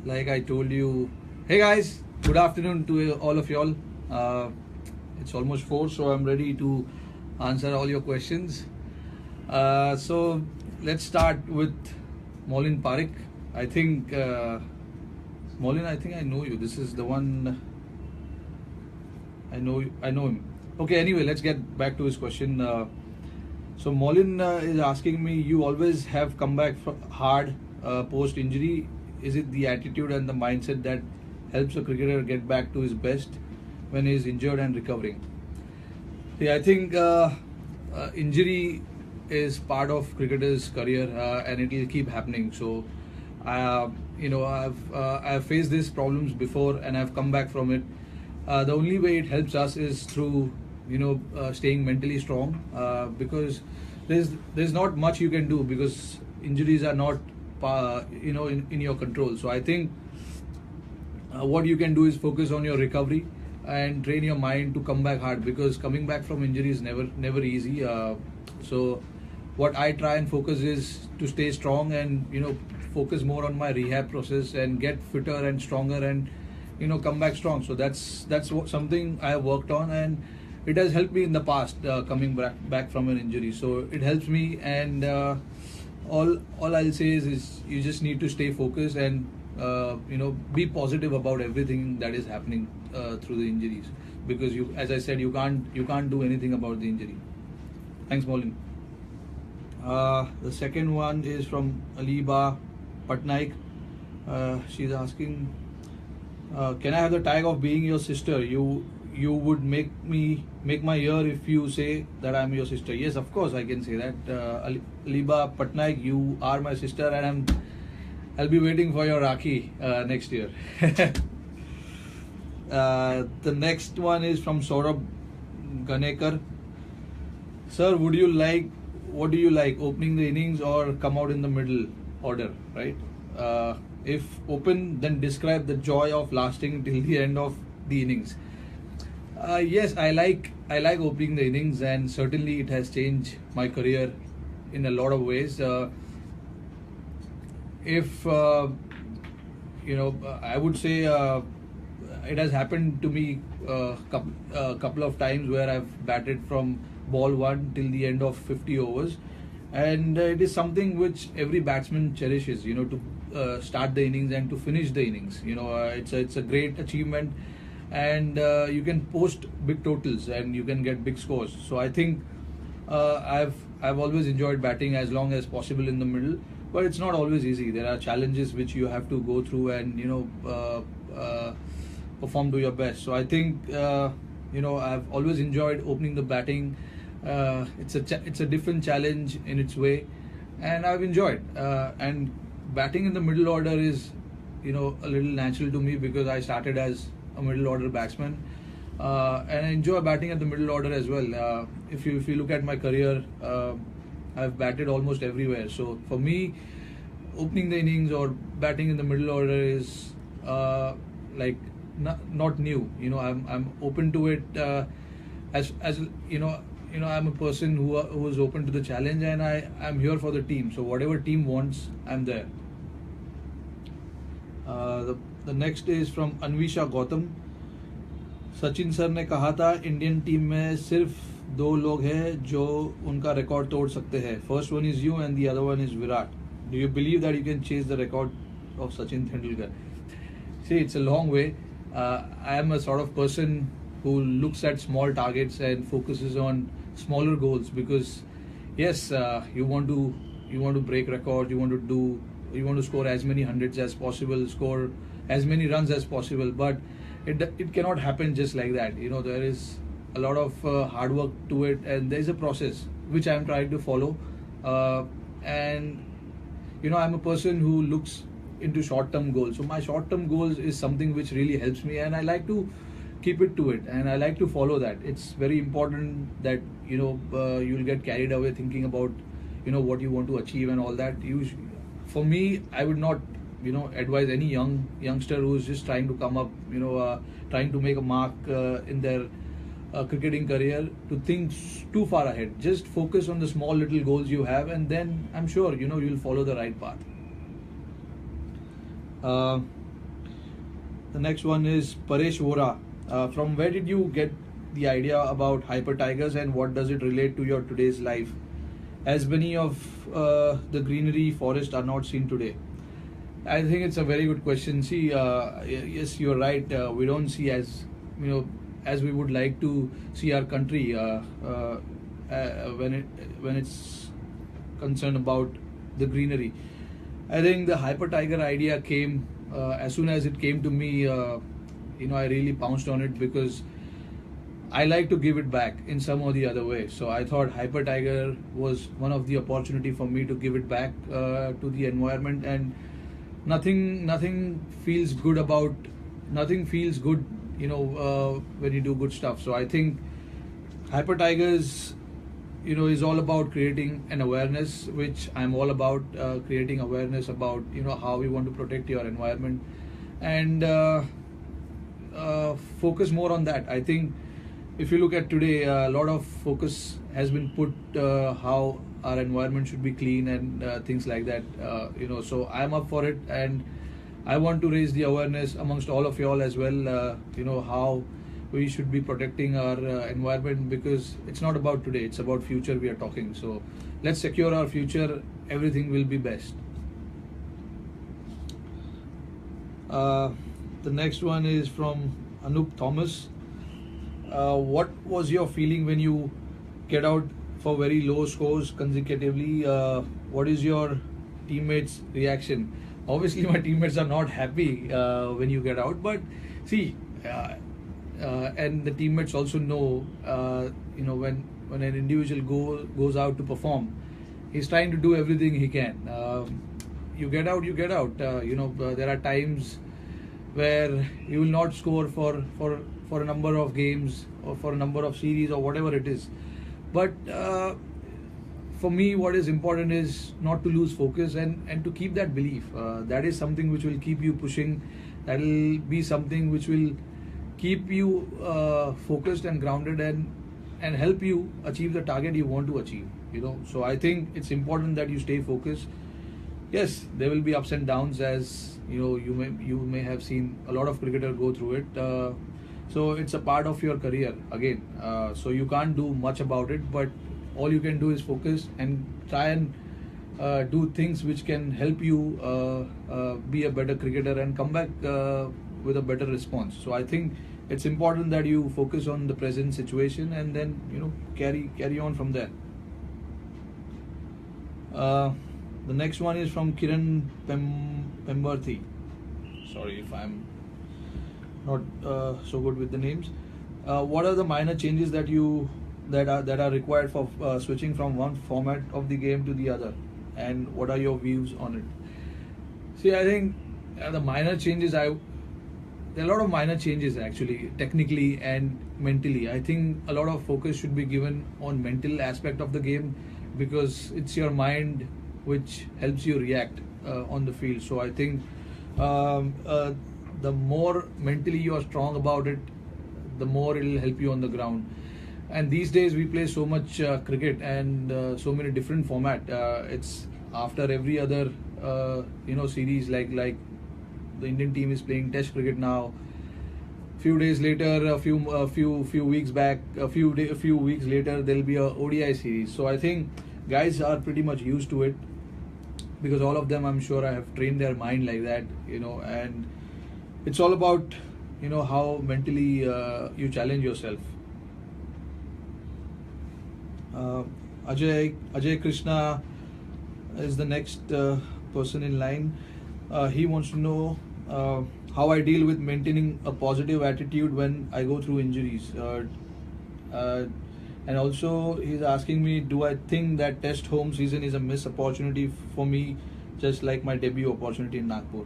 like I told you, hey guys, good afternoon to all of y'all. It's almost 4, so I'm ready to answer all your questions. So let's start with Molin Parik. I think Molin, I think I know you. This is the one. I know him. Okay. Anyway, let's get back to his question. So Molin is asking me, you always have come back hard post injury. Is it the attitude and the mindset that helps a cricketer get back to his best when he is injured and recovering? Yeah, I think injury is part of cricketer's career and it will keep happening. So, I've faced these problems before and I've come back from it. The only way it helps us is through staying mentally strong because there's not much you can do because injuries are not in your control. So I think what you can do is focus on your recovery and train your mind to come back hard because coming back from injury is never easy. So what I try and focus is to stay strong and focus more on my rehab process and get fitter and stronger and come back strong. So that's something I have worked on and it has helped me in the past coming back from an injury. So it helps me and all I'll say is you just need to stay focused and be positive about everything that is happening through the injuries because as I said, you can't do anything about the injury. Thanks, Molin. The second one is from Aliba Patnaik. She's asking, can I have the tag of being your sister? You would make my year if you say that I'm your sister. Yes, of course I can say that. Aliba Patnaik, you are my sister and I'll be waiting for your Rakhi next year. The next one is from Saurabh Ganekar. Sir, what do you like, opening the innings or come out in the middle order, right? If open, then describe the joy of lasting till the end of the innings. Yes, I like opening the innings and certainly it has changed my career in a lot of ways. I would say it has happened to me a couple of times where I've batted from ball 1 till the end of 50 overs, and it is something which every batsman cherishes. To start the innings and to finish the innings. It's a great achievement, and you can post big totals and you can get big scores. So I think I've always enjoyed batting as long as possible in the middle, but it's not always easy. There are challenges which you have to go through and perform to your best. So I think I've always enjoyed opening the batting. It's a different challenge in its way, and I've enjoyed. And batting in the middle order is a little natural to me because I started as a middle order batsman, and I enjoy batting at the middle order as well. If you look at my career, I've batted almost everywhere. So for me, opening the innings or batting in the middle order is not new. I'm open to it. I'm a person who is open to the challenge, and I'm here for the team. So whatever team wants, I'm there. The next is from Anvisha Gautam. Sachin sir ने कहा था Indian team में सिर्फ 2 लोग हैं जो उनका record तोड़ सकते हैं. First one is you and the other one is Virat. Do you believe that you can chase the record of Sachin Tendulkar? See, it's a long way. I am a sort of person who looks at small targets and focuses on smaller goals because yes, you want to break records, you want to score as many hundreds as possible, score as many runs as possible, but it cannot happen just like that. There is a lot of hard work to it, and there is a process which I am trying to follow, and I'm a person who looks into short-term goals. So my short-term goals is something which really helps me, and I like to keep it to it, and I like to follow that. It's very important that you'll get carried away thinking about what you want to achieve and all that. For me, I would not advise any youngster who is just trying to come up, trying to make a mark in their cricketing career to think too far ahead. Just focus on the small little goals you have, and then I'm sure you'll follow the right path. The next one is Paresh Vora. From where did you get the idea about Hyper Tigers, and what does it relate to your today's life? As many of the greenery forest are not seen today. I think it's a very good question. See, yes, you're right. We don't see as as we would like to see our country when it's concerned about the greenery. I think the Hyper Tiger idea came as soon as it came to me. I really pounced on it because I like to give it back in some or the other way. So I thought Hyper Tiger was one of the opportunity for me to give it back to the environment, and nothing feels good about nothing feels good when you do good stuff. So I think Hyper Tigers is all about creating an awareness, which I'm all about, creating awareness about how we want to protect your environment, and focus more on that. I think if you look at today, a lot of focus has been put how our environment should be clean and things like that. So I'm up for it, and I want to raise the awareness amongst all of y'all as well. How we should be protecting our environment, because it's not about today; it's about future we are talking. So let's secure our future. Everything will be best. The next one is from Anup Thomas. What was your feeling when you get out for very low scores consecutively? What is your teammates' reaction? Obviously, my teammates are not happy when you get out, but see, and the teammates also know, when an individual goes out to perform, he's trying to do everything he can. You get out, you get out. There are times where you will not score for a number of games or for a number of series or whatever it is. But for me, what is important is not to lose focus and to keep that belief. That is something which will keep you pushing. That will be something which will keep you focused and grounded and help you achieve the target you want to achieve. So I think it's important that you stay focused. Yes, there will be ups and downs, as you may have seen a lot of cricketers go through it. So it's a part of your career again. So you can't do much about it, but all you can do is focus and try and do things which can help you be a better cricketer and come back with a better response. So I think it's important that you focus on the present situation and then carry on from there. The next one is from Kiran Pemberthi. Sorry if I'm not so good with the names. What are the minor changes that are required for switching from one format of the game to the other, and what are your views on it? See, I think the minor changes, there are a lot of minor changes actually, technically and mentally. I think a lot of focus should be given on mental aspect of the game, because it's your mind which helps you react on the field. So I think the more mentally you are strong about it, the more it will help you on the ground. And these days we play so much cricket and so many different format. It's after every other series, like the Indian team is playing Test cricket now. Few days later, a few weeks back, a few weeks later, there'll be a ODI series. So I think guys are pretty much used to it, because all of them, I'm sure, I have trained their mind like that, and it's all about how mentally you challenge yourself. Ajay Krishna is the next person in line. He wants to know how I deal with maintaining a positive attitude when I go through injuries. And also he's asking me, do I think that Test home season is a missed opportunity for me, just like my debut opportunity in Nagpur?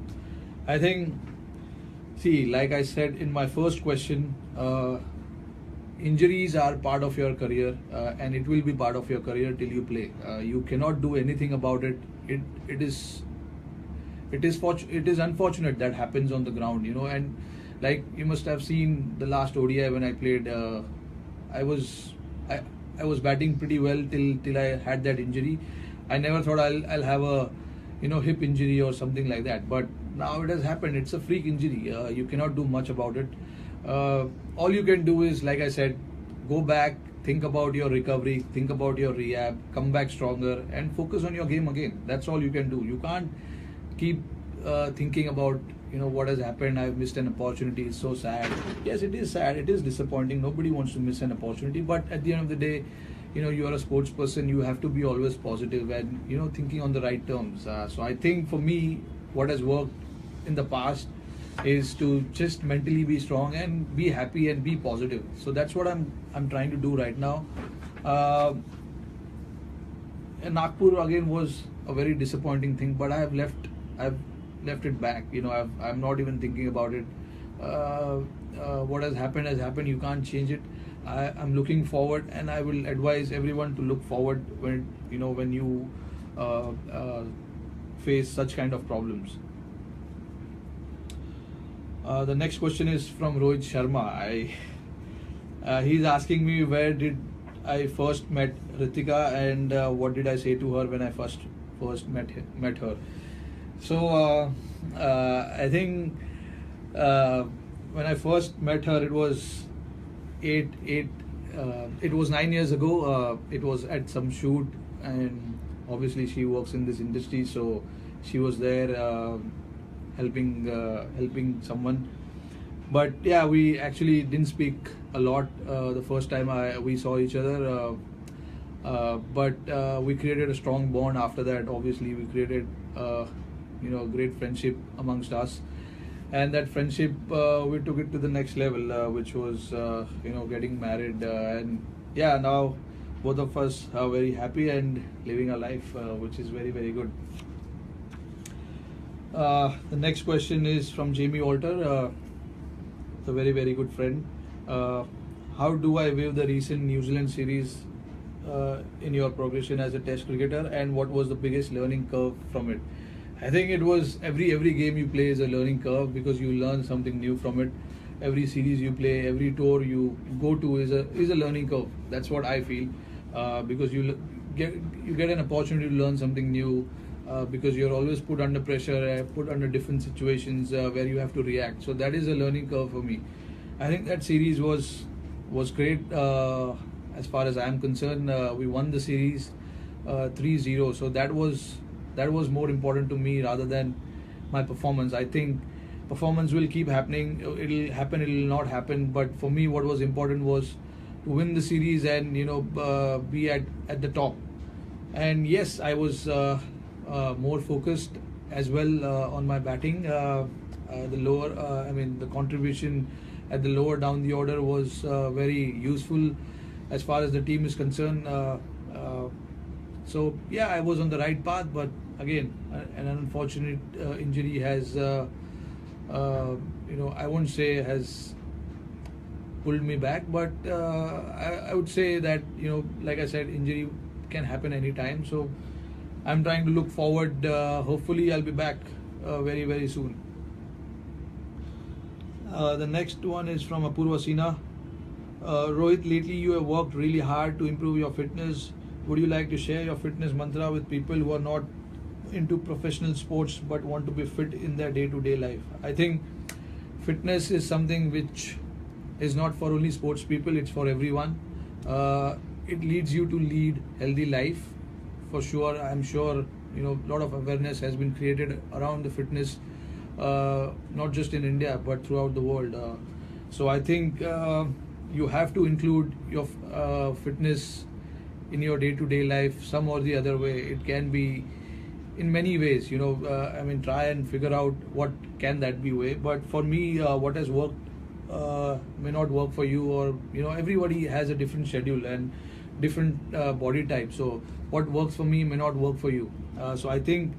I think, see, like I said in my first question, injuries are part of your career, and it will be part of your career till you play. You cannot do anything about it. It is unfortunate that happens on the ground, and like you must have seen the last ODI when I played. I was batting pretty well till I had that injury. I never thought I'll have a hip injury or something like that. But now it has happened. It's a freak injury. You cannot do much about it. All you can do is, like I said, go back, think about your recovery, think about your rehab, come back stronger, and focus on your game again. That's all you can do. You can't keep thinking about what has happened. I've missed an opportunity. It's so sad. Yes, it is sad. It is disappointing. Nobody wants to miss an opportunity. But at the end of the day, you are a sports person. You have to be always positive and thinking on the right terms. So I think for me, what has worked in the past is to just mentally be strong and be happy and be positive. So that's what I'm trying to do right now. And Nagpur again was a very disappointing thing, but I've left it back. I'm not even thinking about it. What has happened has happened. You can't change it. I'm looking forward, and I will advise everyone to look forward when you face such kind of problems. The next question is from Rohit Sharma. He's asking me, where did I first met Ritika, and what did I say to her when I first met her? So I think when I first met her, it was it was 9 years ago. It was at some shoot, and obviously she works in this industry, so she was there helping someone. But yeah, we actually didn't speak a lot the first time we saw each other. But we created a strong bond after that. Obviously, we created great friendship amongst us, and that friendship we took it to the next level, which was getting married, and yeah, now both of us are very happy and living a life which is very, very good. The next question is from Jamie Walter, a very, very good friend. How do I view the recent New Zealand series in your progression as a Test cricketer, and what was the biggest learning curve from it? I think it was every game you play is a learning curve, because you learn something new from it. Every series you play, every tour you go to is a learning curve. That's what I feel, because you get an opportunity to learn something new, because you're always put under pressure, put under different situations where you have to react. So that is a learning curve for me. I think that series was great. As far as I'm concerned, we won the series 3-0. So that was more important to me rather than my performance. I think performance will keep happening. It'll happen, it'll not happen. But for me, what was important was to win the series and be at the top. And yes, I was more focused as well on my batting. The contribution at the lower down the order was very useful as far as the team is concerned. So yeah, I was on the right path, but again, an unfortunate injury has, I won't say has pulled me back, but I would say that like I said, injury can happen anytime. So I'm trying to look forward. Hopefully, I'll be back very, very soon. The next one is from Apurva Sina. Rohit, lately you have worked really hard to improve your fitness. Would you like to share your fitness mantra with people who are not into professional sports but want to be fit in their day-to-day life? I think fitness is something which is not for only sports people, it's for everyone. It leads you to lead healthy life. For sure, I'm sure a lot of awareness has been created around the fitness, not just in India but throughout the world. So I think you have to include your fitness in your day-to-day life some or the other way. It can be in many ways, try and figure out what can that be way. But for me, what has worked may not work for you, or everybody has a different schedule and different body type. So what works for me may not work for you. So I think,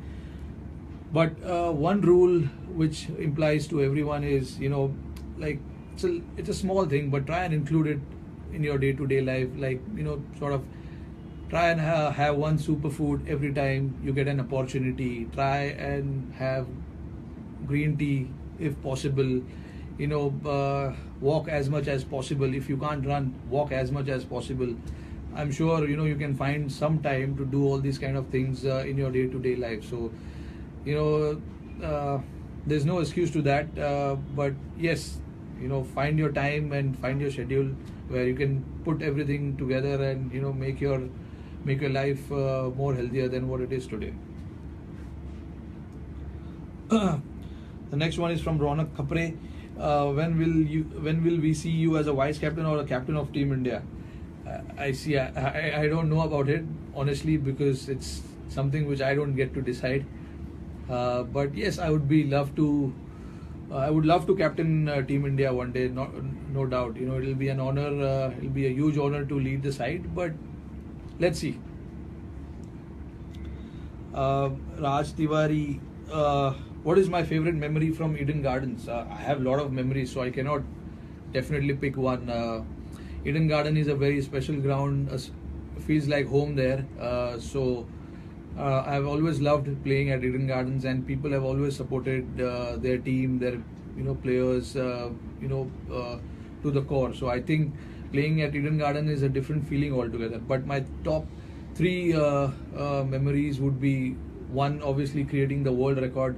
but one rule which implies to everyone is, it's a small thing, but try and include it in your day-to-day life. Sort of try and have one superfood every time you get an opportunity. Try and have green tea if possible. Walk as much as possible. If you can't run, walk as much as possible. I'm sure you can find some time to do all these kind of things in your day-to-day life. So there's no excuse to that. But yes, find your time and find your schedule where you can put everything together and make your life more healthier than what it is today. The next one is from Ronak Khapre. When will we see you as a vice captain or a captain of Team India? I don't know about it honestly, because it's something which I don't get to decide. But yes, I would love to captain Team India one day. No doubt. It'll be an honor. It'll be a huge honor to lead the side. But let's see. Raj Tiwari. What is my favorite memory from Eden Gardens? I have a lot of memories, so I cannot definitely pick one. Eden Garden is a very special ground. Feels like home there. I've always loved playing at Eden Gardens, and people have always supported their team, their players, to the core. So I think playing at Eden Garden is a different feeling altogether. But my top three memories would be: one, obviously creating the world record,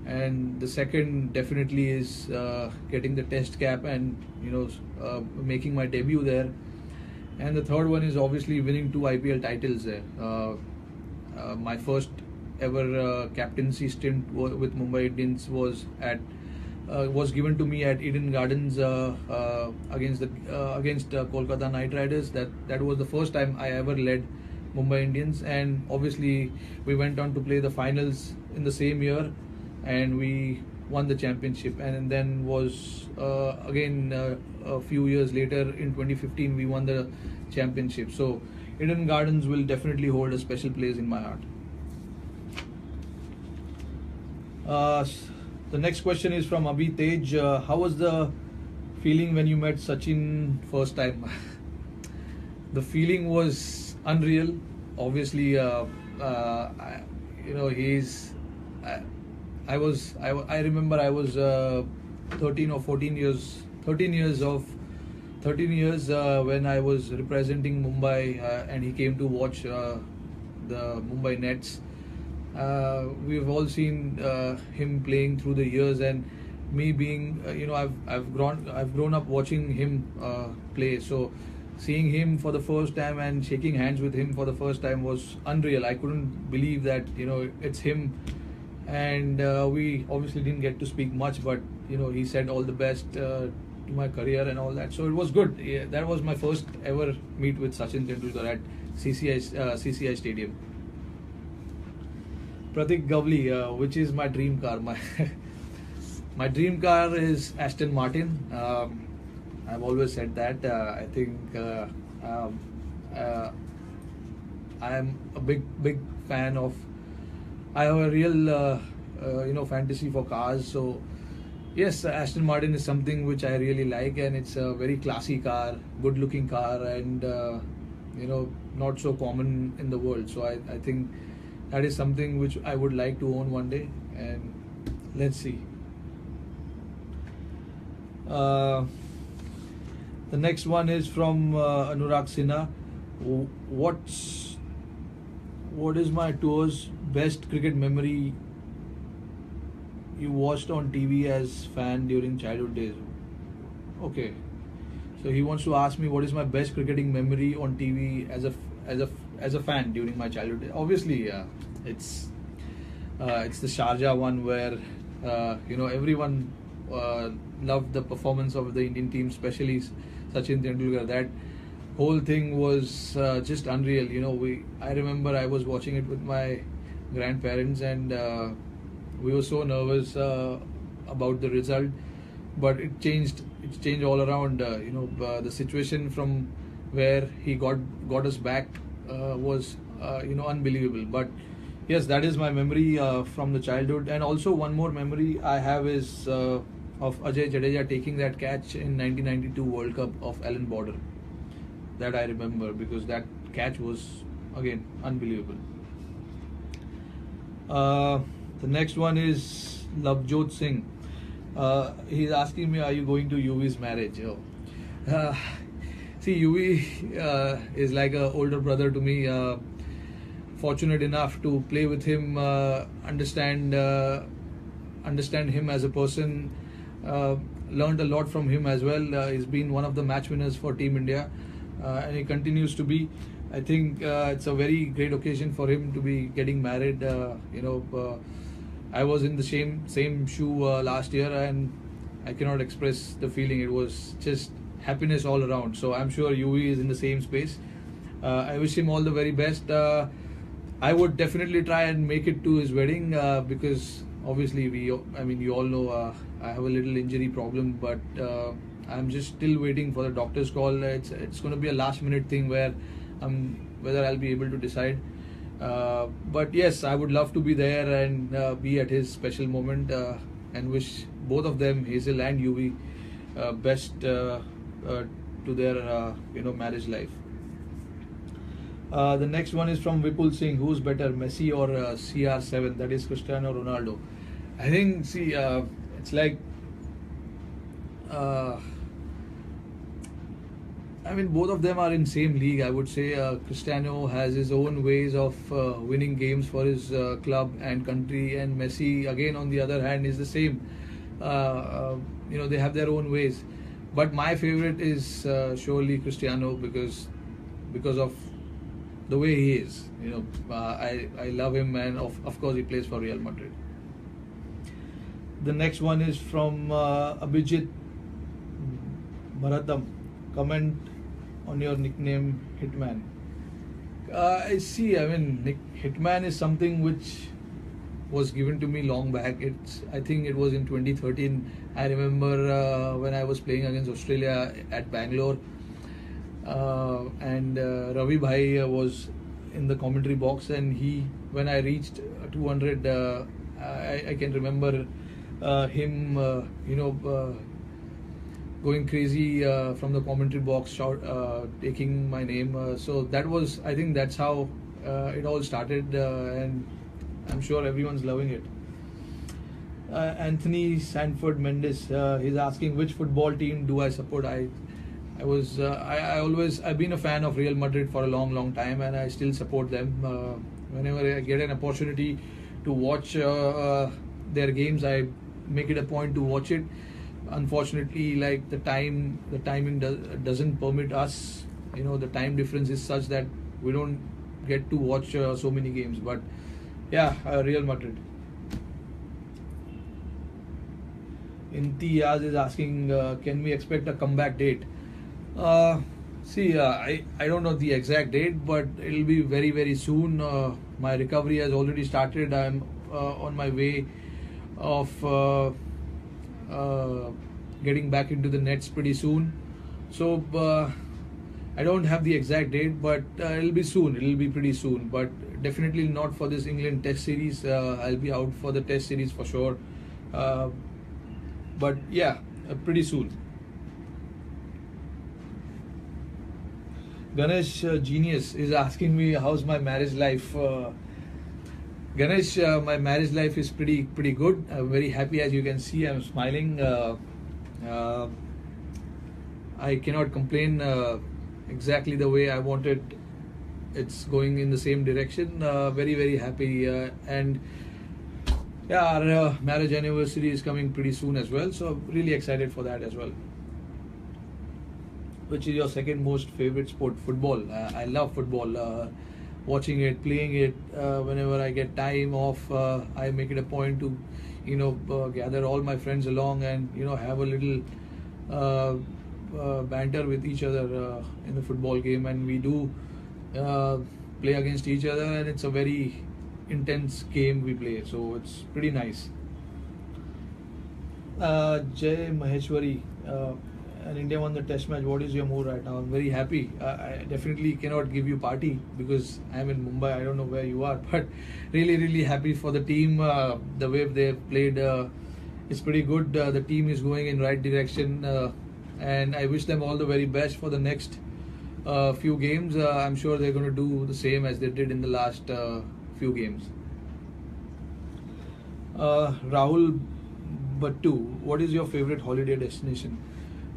and the second definitely is getting the Test cap and making my debut there, and the third one is obviously winning 2 IPL titles there. My first ever captaincy stint with Mumbai Indians was given to me at Eden Gardens against Kolkata Knight Riders. That was the first time I ever led Mumbai Indians, and obviously we went on to play the finals in the same year, and we won the championship. And then was again a few years later in 2015 we won the championship. So Eden Gardens will definitely hold a special place in my heart. The next question is from Abhi Tej. How was the feeling when you met Sachin first time? The feeling was unreal. Obviously, he's. I remember I was 13 or 14 years. 13 years when I was representing Mumbai, and he came to watch the Mumbai Nets. We've all seen him playing through the years, and me being, I've grown up watching him play. So seeing him for the first time and shaking hands with him for the first time was unreal. I couldn't believe that it's him, and we obviously didn't get to speak much, but he said all the best to my career and all that. So it was good. Yeah, that was my first ever meet with Sachin Tendulkar at CCI Stadium. Pratik Gavli, which is my dream car? My dream car is Aston Martin. I've always said that. I think I am a big fan of. I have a real fantasy for cars. So yes, Aston Martin is something which I really like, and it's a very classy car, good looking car, and not so common in the world. So I think that is something which I would like to own one day, and let's see. The next one is from Anurag Sinha. What is my tour's best cricket memory you watched on TV as fan during childhood days? Okay, so he wants to ask me what is my best cricketing memory on TV as a fan during my childhood days. Obviously, it's the Sharjah one where everyone loved the performance of the Indian team, especially Sachin Tendulkar. That whole thing was just unreal. I remember I was watching it with my grandparents, and we were so nervous about the result, but it changed all around. The situation from where he got us back was unbelievable. But yes, that is my memory from the childhood. And also one more memory I have is of Ajay Jadeja taking that catch in 1992 World Cup of Allen Border. That I remember, because that catch was again unbelievable. The next one is Lavjot Singh. He's asking me, are you going to UV's marriage? See, UV is like an older brother to me. Fortunate enough to play with him, understand understand him as a person. Learned a lot from him as well. He's been one of the match winners for Team India, and he continues to be. I think it's a very great occasion for him to be getting married. I was in the same shoe last year, and I cannot express the feeling. It was just happiness all around. So I'm sure UV is in the same space. I wish him all the very best. I would definitely try and make it to his wedding because obviously you all know I have a little injury problem, but I'm just still waiting for the doctor's call. It's going to be a last minute thing where whether I'll be able to decide. But yes, I would love to be there and be at his special moment and wish both of them, Hazel and UV, best to their marriage life. The next one is from Vipul Singh. Who's better, Messi or CR7? That is Cristiano Ronaldo. I think, it's like, both of them are in same league. I would say Cristiano has his own ways of winning games for his club and country, and Messi, again, on the other hand, is the same. They have their own ways. But my favorite is surely Cristiano because of the way he is. I love him, and of course he plays for Real Madrid. The next one is from Abhijit Bharatam. Comment on your nickname Hitman. Hitman is something which was given to me long back. I think it was in 2013. I remember when I was playing against Australia at Bangalore, and Ravi Bhai was in the commentary box, and when I reached 200, I can remember him, going crazy from the commentary box, taking my name. So I think that's how it all started, and I'm sure everyone's loving it. Anthony Sanford Mendes, he's asking which football team do I support. I've been a fan of Real Madrid for a long time, and I still support them. Whenever I get an opportunity to watch their games, I make it a point to watch it. Unfortunately, like the timing doesn't permit us. The time difference is such that we don't get to watch so many games. But yeah, Real Madrid. Intiyaz is asking, can we expect a comeback date? I don't know the exact date, but it'll be very, very soon. My recovery has already started. I'm on my way of getting back into the nets pretty soon. So I don't have the exact date, but it'll be soon. It'll be pretty soon, but definitely not for this England Test series. I'll be out for the Test series for sure. But yeah, pretty soon. Ganesh Genius is asking me how's my marriage life. Ganesh, my marriage life is pretty good. I'm very happy, as you can see. I'm smiling. I cannot complain. Exactly the way I wanted. It's going in the same direction. Very, very happy. And yeah, our marriage anniversary is coming pretty soon as well. So really excited for that as well. Which is your second most favorite sport? Football. I love football. Watching it, playing it. Whenever I get time off, I make it a point to, gather all my friends along and have a little banter with each other in the football game, and we do play against each other, and it's a very intense game we play. So it's pretty nice. Jay Maheshwari. And India won the test match. What is your mood right now? I'm very happy. I definitely cannot give you party because I'm in Mumbai. I don't know where you are, but really, really happy for the team. The way they've played is pretty good. The team is going in right direction, and I wish them all the very best for the next few games. I'm sure they're going to do the same as they did in the last few games. Rahul Battu, what is your favorite holiday destination?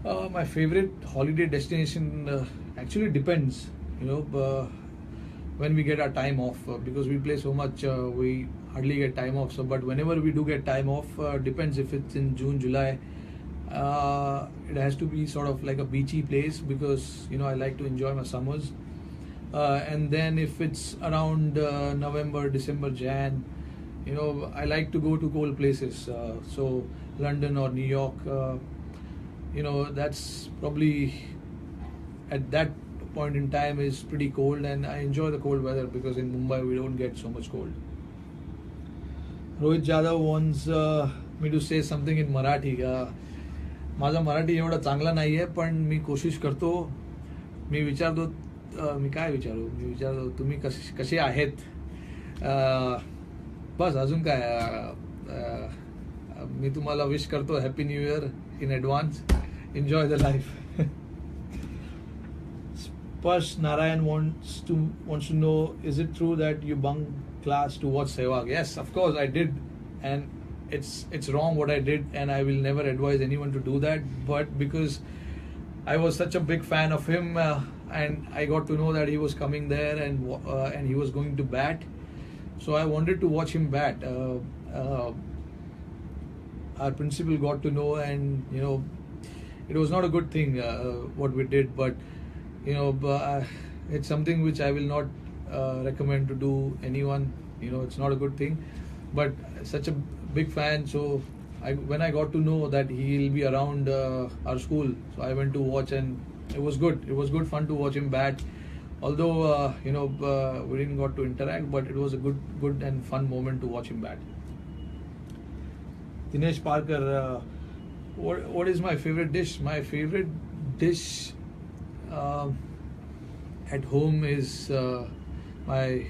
My favorite holiday destination actually depends, when we get our time off, because we play so much. hardly get time off. So, but whenever we do get time off, depends if it's in June, July. It has to be sort of like a beachy place because I like to enjoy my summers. And then if it's around November, December, Jan, I like to go to cold places. So London or New York, that's probably at that point in time is pretty cold, and I enjoy the cold weather because in Mumbai we don't get so much cold. Rohit Jadhav wants me to say something in Marathi. माझा मराठी एवढा चांगला नाही आहे, पण मी कोशिश करतो. मी विचारतो मी काय विचारू मी विचारतो तुम्ही कसे आहेत. बस अजून काय. मी तुम्हाला विश करतो happy new year in advance. Enjoy the life. Sparsh Narayan wants to know, is it true that you bunked class to watch Sehwag? Yes, of course I did, and it's wrong what I did, and I will never advise anyone to do that. But because I was such a big fan of him, and I got to know that he was coming there and he was going to bat, so I wanted to watch him bat. Our principal got to know, and it was not a good thing what we did, but it's something which I will not recommend to do anyone. It's not a good thing, but such a big fan, so when I got to know that he'll be around our school, so I went to watch, and it was good. It was good fun to watch him bat. Although we didn't got to interact, but it was a good and fun moment to watch him bat. Dinesh Parker, what is my favorite dish? My favorite dish at home is I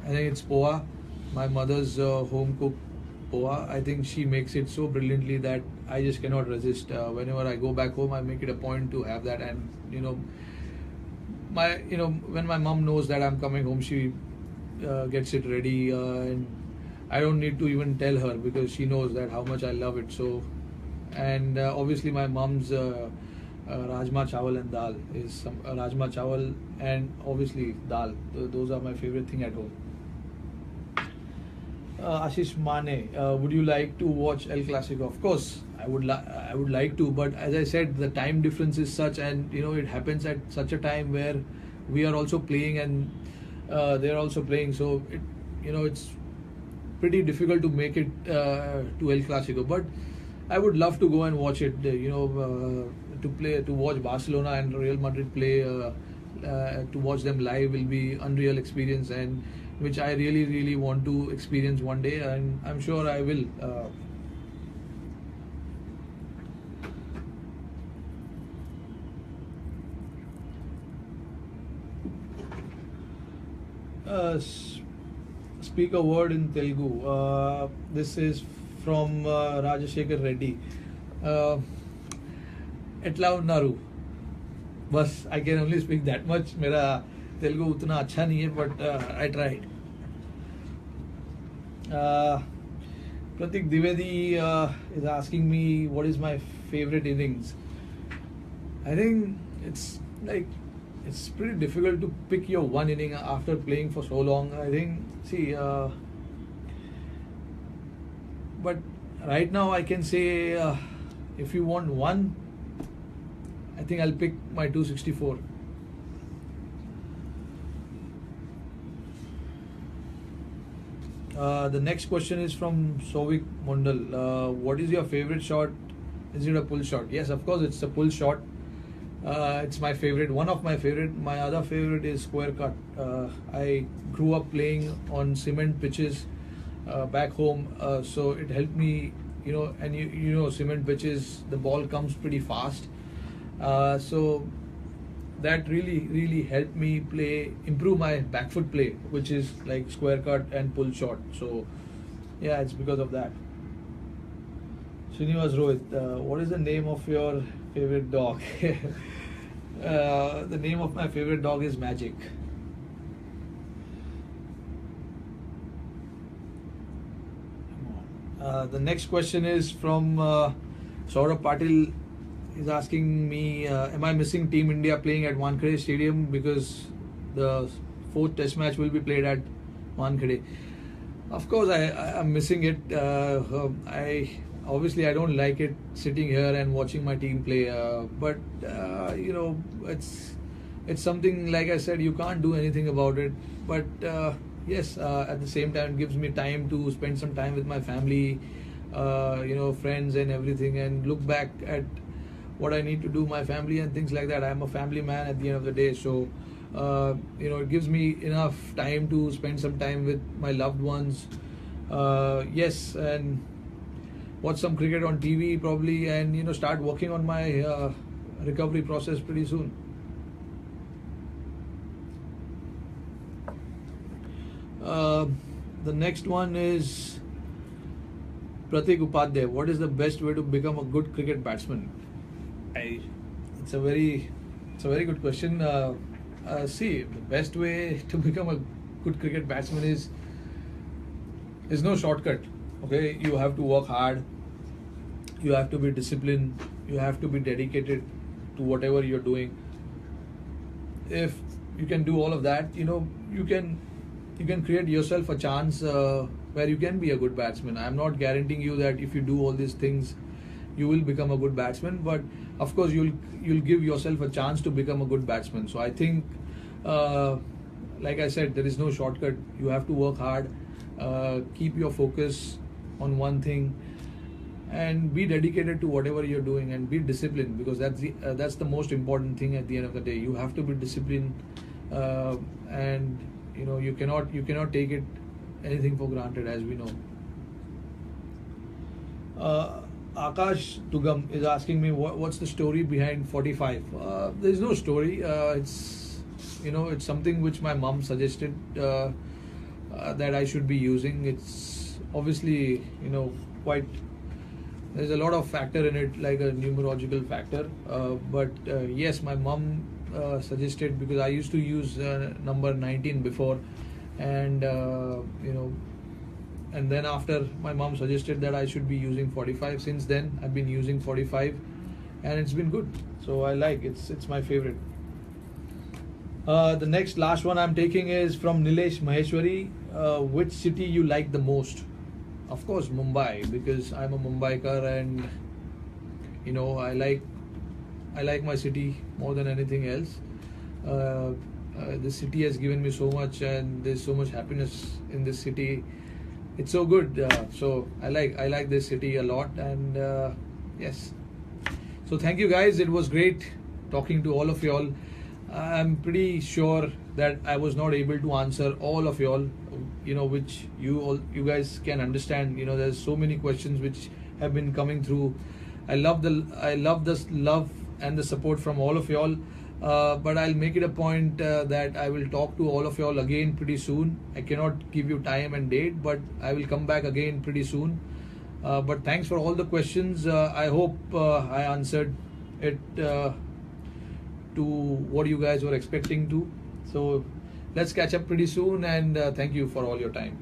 think it's poha. My mother's home cooked poha. I think she makes it so brilliantly that I just cannot resist. Whenever I go back home, I make it a point to have that. And when my mom knows that I'm coming home, she gets it ready, and I don't need to even tell her because she knows that how much I love it. So, and obviously my mom's rajma chawal and dal is some rajma chawal and obviously dal. Those are my favorite thing at home. Ashish Mane, would you like to watch El Clasico? Of course, I would like to, but as I said, the time difference is such, and it happens at such a time where we are also playing and they are also playing, so it's pretty difficult to make it to El Clasico. But I would love to go and watch it. To watch Barcelona and Real Madrid play, to watch them live will be unreal experience, and which I really, really want to experience one day, and I'm sure I will. Speak a word in Telugu. This is from Rajashekar Reddy. Etla unnaru. Bas, I can only speak that much. Mera Telugu utna अच्छा नहीं है, but I tried. Pratik Dwivedi is asking me what is my favorite innings. I think it's pretty difficult to pick your one inning after playing for so long. I think but right now I can say if you want one, I think I'll pick my 264. The next question is from Sovik Mondal. What is your favorite shot? Is it a pull shot? Yes, of course it's a pull shot. It's my favorite, one of my favorite. My other favorite is square cut. I grew up playing on cement pitches back home, so it helped me, and cement pitches, the ball comes pretty fast. So that really helped me improve my back foot play, which is like square cut and pull shot. So yeah, it's because of that. Srinivas Rohit, what is the name of your favorite dog? The name of my favorite dog is Magic. The next question is from Saurabh Patil. He's asking me, am I missing Team India playing at Wankhede Stadium because the 4th Test match will be played Wankhede. Of course, I'm missing it. I don't like it sitting here and watching my team play. But it's something, like I said, you can't do anything about it. But yes, at the same time, it gives me time to spend some time with my family, friends and everything, and look back at what I need to do, my family and things like that. I'm a family man at the end of the day, so it gives me enough time to spend some time with my loved ones. Yes, and watch some cricket on TV probably, and start working on my recovery process pretty soon. The next one is Pratik Upadhyay. What is the best way to become a good cricket batsman? It's a very good question. See, the best way to become a good cricket batsman is no shortcut. Okay, you have to work hard. You have to be disciplined. You have to be dedicated to whatever you're doing. If you can do all of that, you can create yourself a chance where you can be a good batsman. I'm not guaranteeing you that if you do all these things, you will become a good batsman, but of course you'll give yourself a chance to become a good batsman. So I think, like I said, there is no shortcut. You have to work hard, keep your focus on one thing, and be dedicated to whatever you're doing, and be disciplined, because that's the most important thing at the end of the day. You have to be disciplined, and you cannot take anything for granted, as we know. Akash Tugam is asking me what's the story behind 45. There's no story. It's something which my mom suggested that I should be using. It's obviously quite. There's a lot of factor in it, like a numerological factor. But yes, my mom suggested, because I used to use number 19 before, and and then after my mom suggested that I should be using 45. Since then I've been using 45, and it's been good. So I like it's my favorite. The next last one I'm taking is from Nilesh Maheshwari. Which city you like the most? Of course Mumbai, because I'm a Mumbaiker, and I like my city more than anything else. This city has given me so much, and there's so much happiness in this city. It's so good. So I like this city a lot, and yes. So thank you guys. It was great talking to all of y'all. I'm pretty sure that I was not able to answer all of y'all, which you guys can understand. There's so many questions which have been coming through. I love this love and the support from all of y'all. But I'll make it a point that I will talk to all of y'all again pretty soon. I cannot give you time and date, but I will come back again pretty soon. But thanks for all the questions. I hope I answered it to what you guys were expecting to. So let's catch up pretty soon, and thank you for all your time.